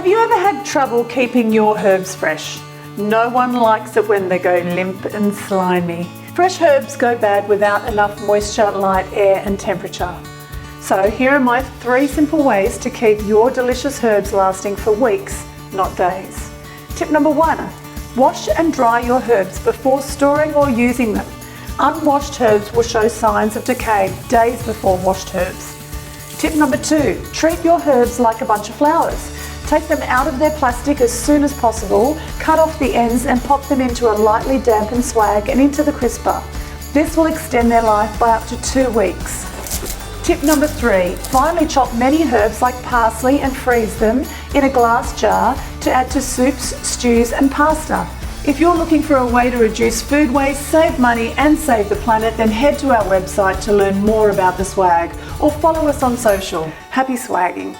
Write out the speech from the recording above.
Have you ever had trouble keeping your herbs fresh? No one likes it when they go limp and slimy. Fresh herbs go bad without enough moisture, light, air and temperature. So here are my 3 simple ways to keep your delicious herbs lasting for weeks, not days. Tip number 1, wash and dry your herbs before storing or using them. Unwashed herbs will show signs of decay days before washed herbs. Tip number 2, treat your herbs like a bunch of flowers. Take them out of their plastic as soon as possible, cut off the ends and pop them into a lightly dampened swag and into the crisper. This will extend their life by up to 2 weeks. Tip number 3, finely chop many herbs like parsley and freeze them in a glass jar to add to soups, stews and pasta. If you're looking for a way to reduce food waste, save money and save the planet, then head to our website to learn more about the swag or follow us on social. Happy swagging!